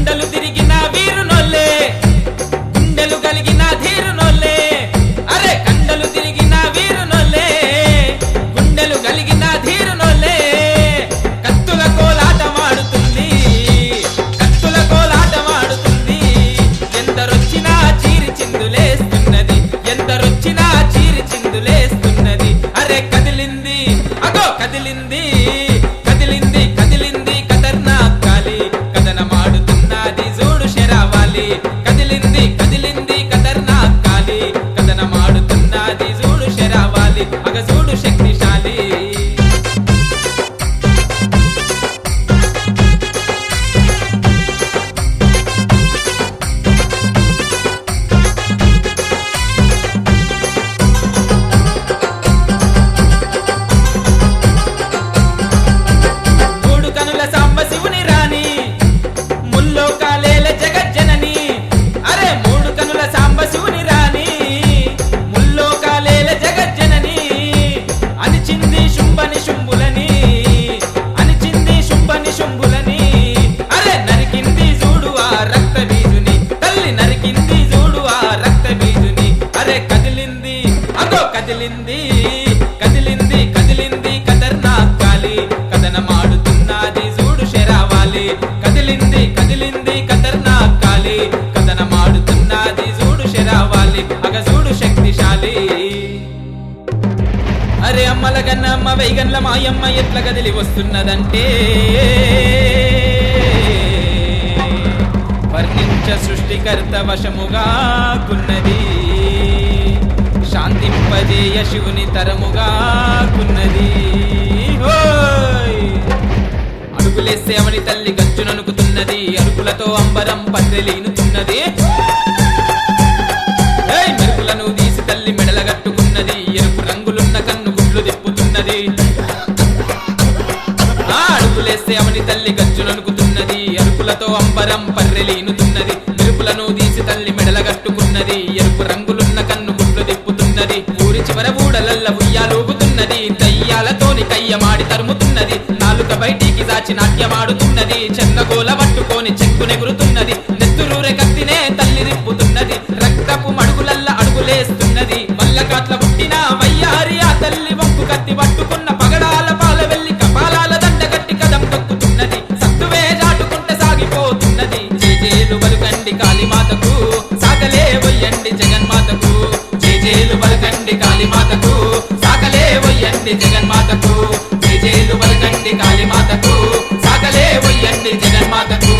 కండలు తిరిగిన వీరునోళ్ళే గుండెలు కలిగిన ధీరునోళ్ళే అరే కండలు తిరిగిన వీరునోళ్ళే గుండెలు కలిగిన ధీరునోళ్ళే కత్తుల కోలాటమాడుతుంది కత్తుల కోలాటమాడుతుంది ఎందరొచ్చినా చీరి చిందులేస్తున్నది ఎందరొచ్చినా చీరి చిందులేస్తున్నది అరే కదిలింది అగో కదిలింది కదిలింది కదిలింది ఖతర్నాక్ కాలి కథనమాడుతున్నది చూడు శరావాలి కదిలింది కదిలింది ఖతర్నాక్ కాలి కథనమాడుతున్నది చూడు శరావాలి అగ చూడు శక్తిశాలి మూడు కనుల సాంబశివుని రాణి ముల్లోకాలేల జగజ్జనని అరే మూడు కనుల సాంబశివుని రాణి ముల్లోకాలేల జగజ్జనని అనిచింది శుంభని శుంభులని అనిచింది శుంభని శుంభులని అరే నరికింది చూడు ఆ రక్త బీజుని తల్లి నరికింది చూడు ఆ రక్త బీజుని అరే కదిలింది అగో కదిలింది కదిలింది కదిలింది ఖతర్నాక్ కాలి కథనమాడుతున్నది చూడు శరావాలి కదిలింది కదిలింది ఖతర్నాక్ కాలి కథనమాడుతున్నది చూడు శరావాలి అగ చూడు శక్తిశాలి అరే అమ్మల కన్న అమ్మ వైగన్ల మాయమ్మ ఎట్ల కదిలి వస్తున్నదంటే వర్ణించ సృష్టికర్త వశముగా కున్నది శాంతింపజేయ శివుని తరముగా కున్నది అడుగులేస్తే అవని తల్లి గజ్జుననుకుతున్నది అడుగులతో అంబరం పద్దెలీనుతున్నది మెరుపులను తీసి తల్లి మెడలగట్టుకున్నది ఎరుపు రంగులున్న కన్ను గుడ్లు తిప్పుతున్నది అడుగులేస్తే అవని తల్లి గజ్జుననుకుతున్నది అరుపులతో అంబరం పర్రెలీనుతున్నది మెరుపులను తీసి తల్లి మెడలగట్టుకున్నది ఎరుపు రంగులున్న కన్ను గుడ్లు తిప్పుతున్నది ఊరి చివర ఊడలల్ల ఉయ్యాలూగుతున్నది దయ్యాలతోని కయ్యమాడి తరుముతున్నది నాలుక బయటికి దాచి నాట్యమాడుతున్నది చెన్నగోల పట్టుకొని చెక్కునెగురుతున్నది నెత్తురూరె కత్తినే తల్లి రిప్పుతున్నది రక్తపు మడుగులల్ల అడుగులేస్తున్నది మల్లకాట్ల పుట్టిన వయ్యారి ఆ తల్లి వంకు కత్తి పట్టుకున్న పగడాల పాల వెళ్లి కపాలాల దండ కట్టి కదం తొక్కుతున్నది సత్తువే దాటుకుంటే సాగిపోతున్నది జేజేలు బలుకండి కాళీమాతకు సాగలే వయ్యండి జగన్మాతకు జేజేలు బలుకండి కాళీమాతకు సాగలే వయ్యండి జగన్మాతకు జేజేలు బలుకండి కాళీమాతకు సాగలే వయ్యండి జగన్మాతకు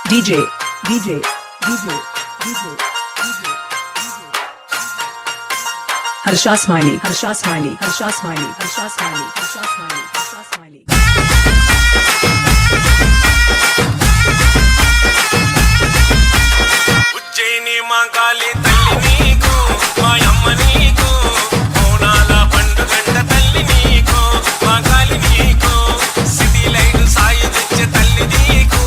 DJ DJ DJ DJ Harsha Smiley Harsha Smiley Harsha Smiley Harsha Smiley Harsha Smiley Harsha Smiley Ujjaini Mankali తల్లి నీకు మాయమ్మ నీకు మౌనాల పండుగంట తల్లి నీకు మాంకాళి నీకు సిటీ లైట్ సాయి తెచ్చే తల్లి నీకు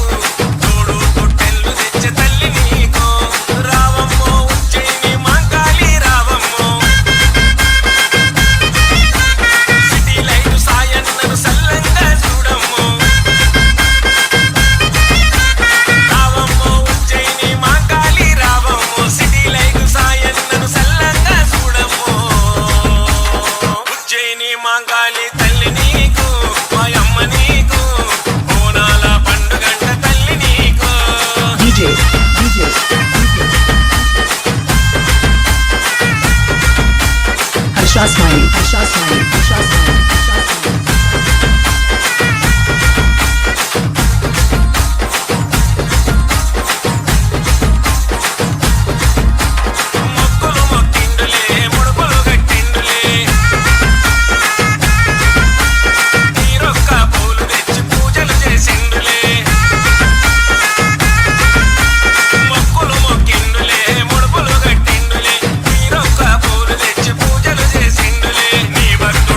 తోడు తొట్టెల్లు తెచ్చే తల్లి నీకు రావమ్మో ఉజ్జయిని మాంకాళి రావమ్మో సిటీ లైట్ సాయన్నను సల్లంగా చూడమ్మో రావమ్మో ఉజ్జయిని మాంకాళి రావమ్మో సిటీ లైట్ సాయన్నను సల్లంగా చూడమ్మో ఉజ్జయిని మాంకాళి తల్లి నీకు మాయమ్మ నీకు బోనాల పండుగంట తల్లి నీకు DJ DJ Harsha Smiley Harsha Smiley Harsha Smiley Harsha Smiley మొక్కులు మొక్కిండులే ముడుపులు గట్టిండులే నీరొక్క పూలు తెచ్చి పూజలు చేసిండులే మొక్కులు మొక్కిండులే ముడుపులు గట్టిండులే నీరొక్క పూలు తెచ్చి పూజలు చేసిండులే నీ భక్త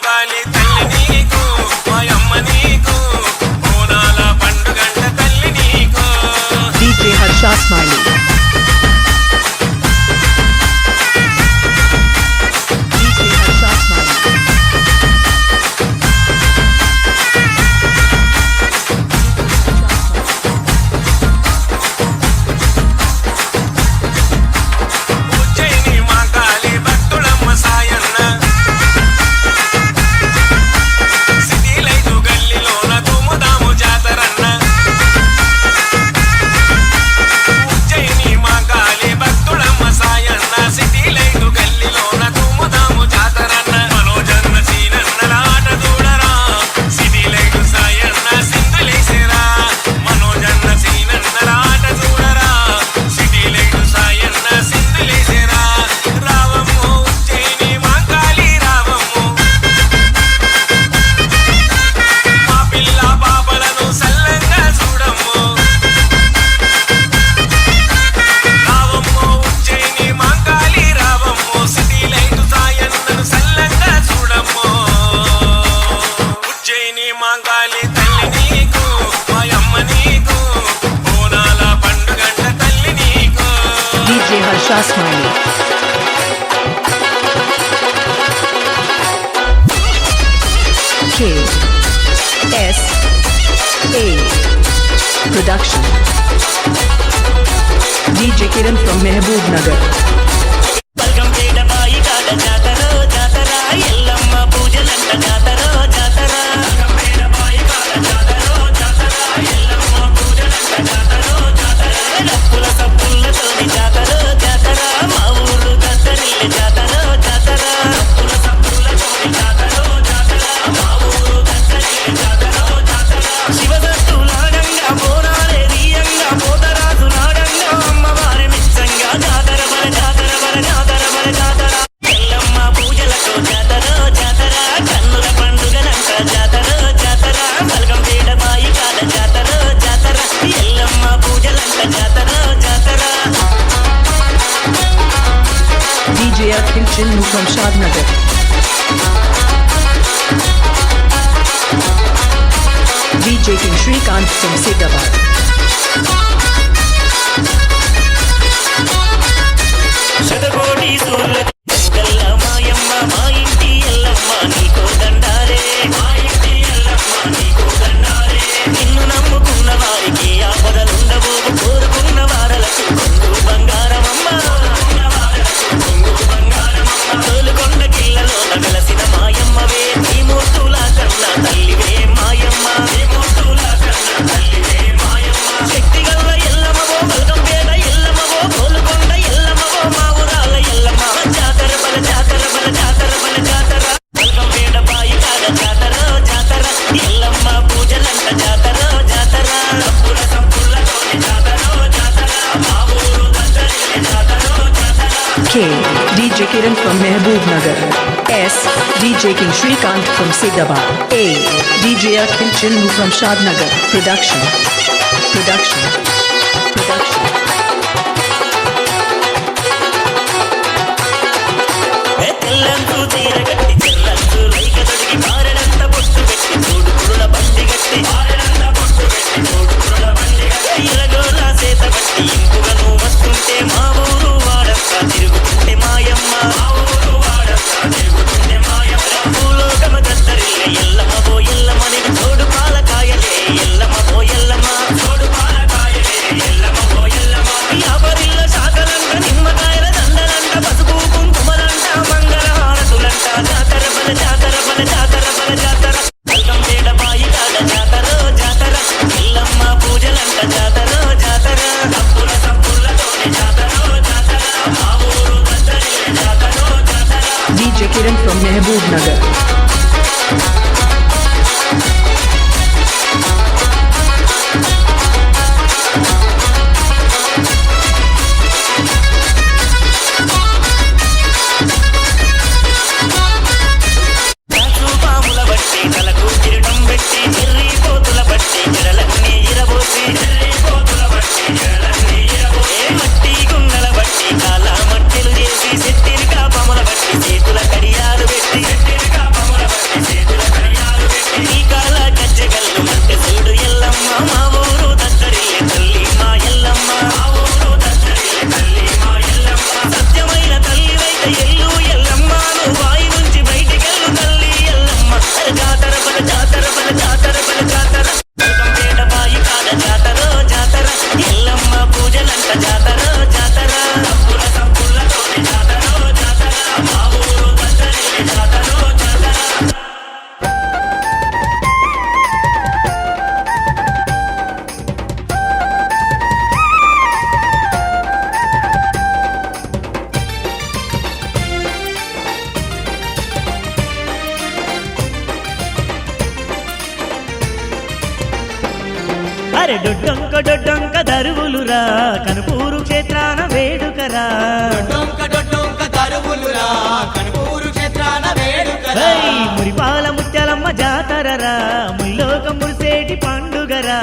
మాంగాలి తల్లి నీకు మాయమ్మ నీకు బోనాల పండుగంట తల్లి నీకు DJ Harsha Smiley. DJ Harsha Smiley. Ujjaini మాంగాలి భక్తుడమ్మ Sayanna సిటీలైదు గల్లిలోన దుముదాము జాతరన్న Ujjaini మాంగాలి భక్తుడమ్మ Sayanna సిటీలైదు గల్లిలోన దుముదాము జాతరన్న మనోజన్న సీనన్నల ఆట చూడరా సిటీలైదు సాయన్న సింధులేసేరా మనోజన్న సీనన్నల ఆట చూడరా సిటీలైదు సాయన్న సింధులేసేరా రావమ్మో ఉజ్జయిని మాంగాలి రావమ్మో మా పిల్ల పాపలను సల్లంగా చూడమ్మో రావమ్మో ఉజ్జయిని మాంగాలి రావమ్మో సిటీలైదు సాయన్నను సల్లంగా చూడమ్మో ఉజ్జయిని మాంగాలి తల్లి నీకు మాయమ్మ నీకు బోనాల పండుగంట తల్లి నీకు DJ Harsha Smiley. K S A Production. DJ Kiran from Mehboob Nagar. Balkampet బాయి కాడ జాతర జాతర ఎల్లమ్మ పూజలంట జాతర జాతర బల్గంపేట బాయి కాడ జాతర జాతర ఎల్లమ్మ పూజలంట జాతర జాతర డప్పుల సప్పులతోని జాతర జాతర మా ఊరు దత్తరిల్లె జాతర జాతర డప్పుల సప్పులతోని జాతర జాతర మా ఊరు దత్తరిల్లె జాతర జాతర శివదత్తులాడంగా బోనాలే దియంగా పోతరాజు నాడంగా అమ్మవారి మిచ్చంగా జాతర బల జాతర బల జాతర బల జాతర ఎల్లమ్మ పూజలతో జాతర జాతర కన్నుల పండుగనంట జాతర జాతర బల్గంపేట బాయి కాడ జాతర జాతర ఎల్లమ్మ పూజలంట జాతర జాతర DJ Akhil Chinnu from Shadnagar. DJ King Shrikant from Sigabad. శతకోటి సూర్ల గల్ల మాయమ్మ మా ఇంటి ఎల్లమ్మ నీకో దండారే మా ఇంటి ఎల్లమ్మ నీకో దండారే నిన్ను నమ్ముకున్న వారికి ఆపదలుండవు కోరుకున్న వారలకు కొంగు బంగారమమ్మ కొంగు బంగారమమ్మ తోలుకొండ కిల్లలోన వెలసిన మాయమ్మవే నీ మూర్తుల కన్నా తల్లివే మాయమ్మ నీ మూర్తుల కన్నా తల్లివే మాయమ్మ శక్తి గల్ల ఎల్లమ్మవో బల్గంపేట ఎల్లమ్మవో తోలుకొండ ఎల్లమ్మవో మా ఊరాల ఎల్లమ్మ జాతర బల జాతర బల జాతర బల జాతర బల్గంపేట బాయి కాడ జాతర జాతర ఎల్లమ్మ పూజలంట జాతర జాతర డప్పుల సంపులతోని జాతర జాతర మా ఊరు దత్తరిల్లె జాతర జాతర K DJ Kiran from Mehboob Nagar. S DJ King Shrikant from Sigabad. A DJ Akhil Chinnu from Shadnagar. Production. Production. Production. తెల్లంతు చీర కట్టి తెల్లంతు రైక తొడిగి మారడంత బొట్టు పెట్టి చూడుకురుల బండి గట్టి మారడంత బొట్టు పెట్టి చూడుకురుల బండి గట్టి ఇలగోల సేత బట్టి ఇంపుగను వస్తుంటే మా ఊరు వాడంతా తిరుగుతుంటే మాయమ్మ మా ఊరు వాడంతా తిరుగుతుంటే మాయమ్మ భూలోకమ దత్తరిల్లె ఎల్లమ్మ బో ఎల్లమ్మ నీకు తోడు పాలకాయలే ఎల్లమ్మ బో ఎల్లమ్మ తోడు పాలకాయలే ఎల్లమ్మ బో ఎల్లమ్మ యాపరిల్ల శాఖలంట నిమ్మకాయల దండలంట పసుపు కుంకుమలంట మంగళహారతులంట జాతర బల జాతర బల జాతర బల జాతర బల్గంపేట బాయి కాడ జాతర జాతర ఎల్లమ్మ పూజలంట జాతర జాతర డప్పుల సప్పులతోని జాతర జాతర మా ఊరు దత్తరిల్లె జాతర జాతర DJ Kiran from Mehboob Nagar. పాముల బట్టి తలకు కిరీటం పెట్టి చిర్రి పోతుల బట్టి జడలన్నీ ఇరబోసి మట్టి గుండల బట్టి కాల మట్టెలు చేసి సెట్టిరిగా పాముల బట్టి చేతుల కడియాలు పెట్టి అరే డొడ్డొంక దరువులురా కనుపూరు క్షేత్రాన వేడుకరా డొడ్డొంక దరువులురా కనుపూరు క్షేత్రాన వేడుకరా హై మురిపాల ముత్యాలమ్మ జాతరరా ముల్లోక మురిసేటి పండుగరా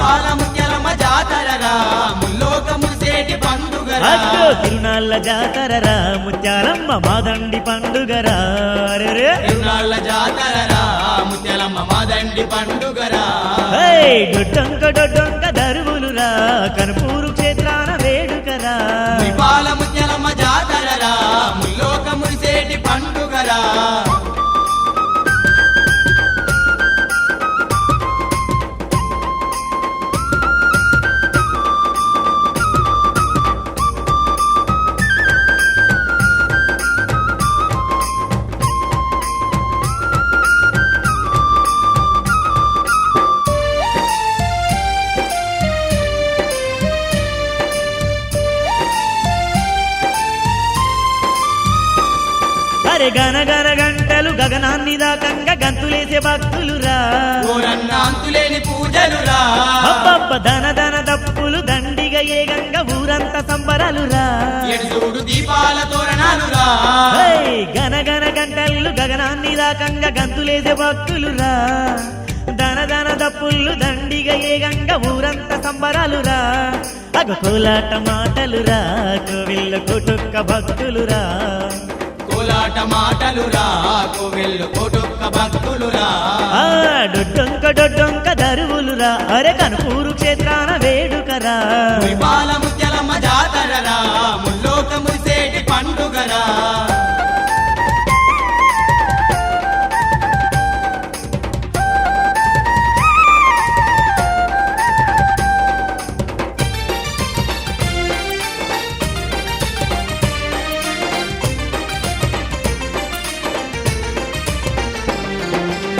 పాల ముత్యాలమ్మ జాతరరా ముల్లోక మురిసేటి పండుగరా అగ్గో తిరునాళ్ళ జాతరరా ముత్యాలమ్మ మాదండి పండుగరా అరెరే తిరునాళ్ళ జాతరరా ముత్యాలమ్మ మాదండి పండుగరా హై డొడ్డొంక దరువులురా కనుపూరు క్షేత్రాన వేడుకరా పాల ముత్యాలమ్మ జాతరరా ముల్లోక మురిసేటి పండుగరా అరే గనగన గంటలు గగనాన్ని దాకంగా గంతులేసే భక్తులురా ఓరన్న అంతులేని పూజలురా అబ్బబ్బ ధన దప్పులు దండిగా ఏగంగా ఊరంతా సంబరాలురా ఎడుసూడు దీపాల తోరణాలురా హై గనగన గంటలు గగనాన్ని దాకంగా గంతులేసే భక్తులురా ధన దప్పులు దండిగా ఏగంగా ఊరంతా సంబరాలురా అగ కోలాట మాటలురా కోవిల్ల కొటుక్క భక్తులురా కోలాట మాటలురా కోవెల్లు కోటొక్క భక్తులురా ఆ డొడ్డొంక దరువులురా అరే కనుపూరు క్షేత్రాన వేడుకరా పాల ముత్యాలమ్మ జాతరరా ముల్లోక మురిసేటి పండుగరా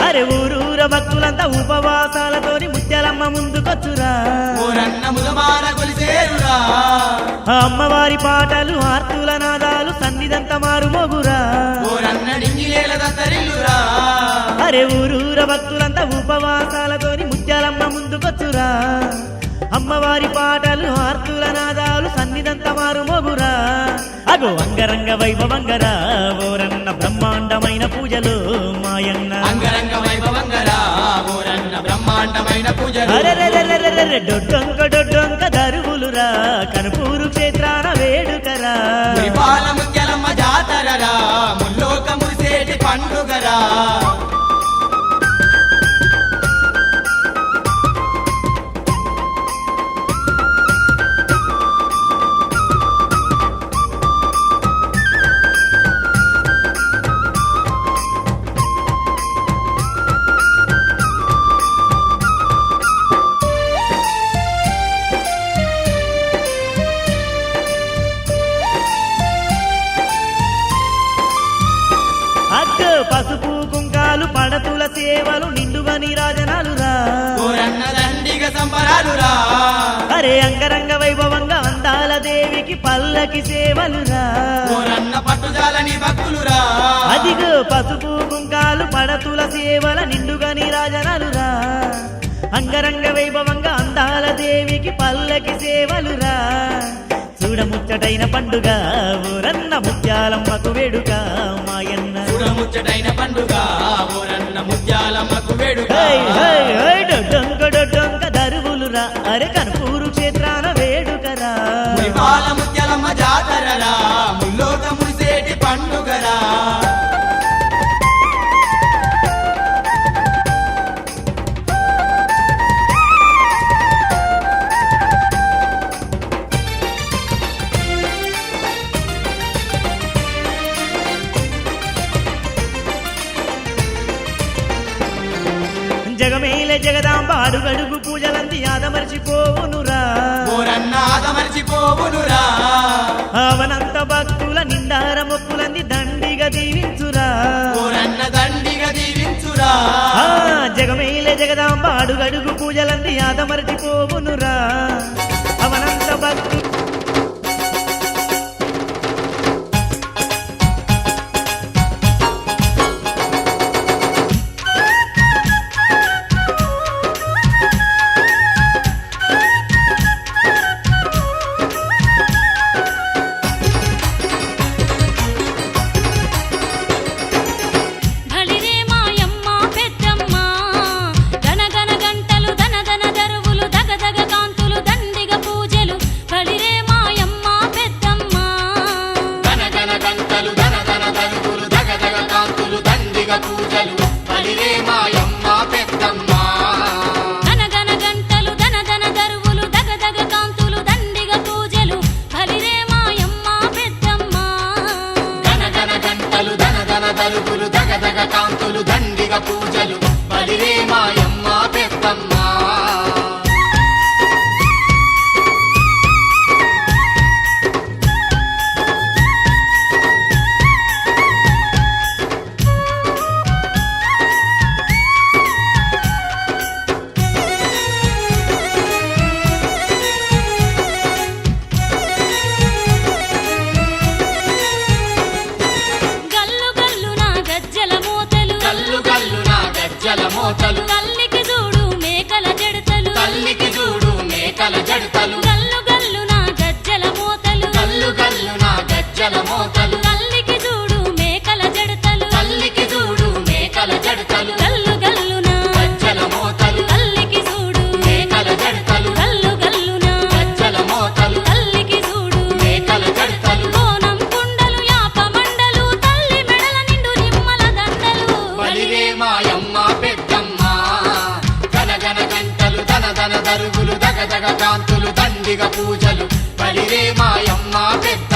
అరే ఊరూర భక్తులంతా ఉపవాసాలతోని ముత్యాలమ్మ ముందుకొచ్చురా ఓరన్న ముదమార కొలిసేరురా ఆ అమ్మవారి పాటలు ఆర్తుల నాదాలు సన్నిధంత మారు మోగురా ఓరన్న డింగిలేల దత్తరిల్లురా అరే ఊరూర భక్తులంతా ఉపవాసాలతోని ముత్యాలమ్మ ముందుకొచ్చురా అమ్మవారి పాటలు ఆర్తుల నాదాలు సన్నిధంత మారు మోగురా అగో అంగరంగ వైభవంగరా ఓరన్న బ్రహ్మాండమైన పూజలు మాయన్న అంగరంగ వైభవంగరా ఓరన్న బ్రహ్మాండమైన పూజలు అరెరెరెరెరెరె డొడ్డొంక దరువులురా కనుపూరు క్షేత్రాన వేడుకరా పాల ముత్యాలమ్మ జాతరరా ముల్లోక మురిసేటి పండుగరా అగ్గో పసుపు కుంకాలు పడతుల సేవలు నిండుగా నీరాజనాలురా ఓరన్న దండిగ సంబరాలురా అరే అంగరంగ వైభవంగా అందాల దేవికి పల్లకి సేవలురా ఓరన్న పట్టుజాలని భక్తులురా అదిగో పసుపు కుంకాలు పడతుల సేవల నిండుగా నీరాజనాలురా అంగరంగ వైభవంగా అందాల దేవికి పల్లకి సేవలురా చూడముచ్చటైన పండుగ ఊరన్న ముత్యాలమ్మకు వేడుక మాయన్న చూడముచ్చటైన పండుగ ఓరన్న ముత్యాలమ్మకు వేడుక హై హై హై డొడ్డొంక దరువులురా అరే కనుపూరు క్షేత్రాన వేడుకరా పాల ముత్యాలమ్మ జాతరరా ముల్లోక మురిసేటి పండుగరా జగమేలే జగదాంబ అడుగడుగు పూజలంది ఆదమర్చిపోవునురా ఓరన్న ఆదమర్చిపోవునురా అవనంత భక్తుల నిండార మొక్కులంది దండిగా దీవించురా ఓరన్న దండిగా దీవించురా ఆ జగమేలే జగదాంబ అడుగడుగు పూజలంది ఆదమర్చిపోవునురా అవనంత భక్తు పూజలు బలిరే మాయమ్మ పెద్దమ్మ గనగన గంటలు ధనధన దరువులు దగదగ కాంతులు దండిగ పూజలు బలిరే మాయమ్మ పెద్దమ్మ గనగన గంటలు ధనధన దరువులు దగదగ కాంతులు దండిగ పూజలు బలిరే మాయమ్మ పెద్దమ్మ గల్లు గల్లు నా గజ్జల మోతలు గల్లు గల్లు నా గజ్జల మోతలు తల్లికి చూడు మేకల జడతలు తల్లికి చూడు మేకల జడతలు గల్లు గల్లు నా గజ్జల మోతలు గల్లు గల్లు నా గజ్జల మోతలు తల్లికి చూడు మేకల జడతలు తల్లికి చూడు మేకల జడతలు గల్లు గల్లు నా గజ్జల మోతలు తల్లికి చూడు మేకల జడతలు గల్లు గల్లు నా గజ్జల మోతలు తల్లికి చూడు మేకల జడతలు కోనం కుండలు యాప మండలు తల్లి మెడల నిండు నిమ్మల దండలు బలిరే మాయమ్మ పెద్దమ్మ గనగన గంటలు ధనధన దరుగులు దగదగ కాంతులు దండిగ పూజలు బలిరే మాయమ్మ పెద్దమ్మ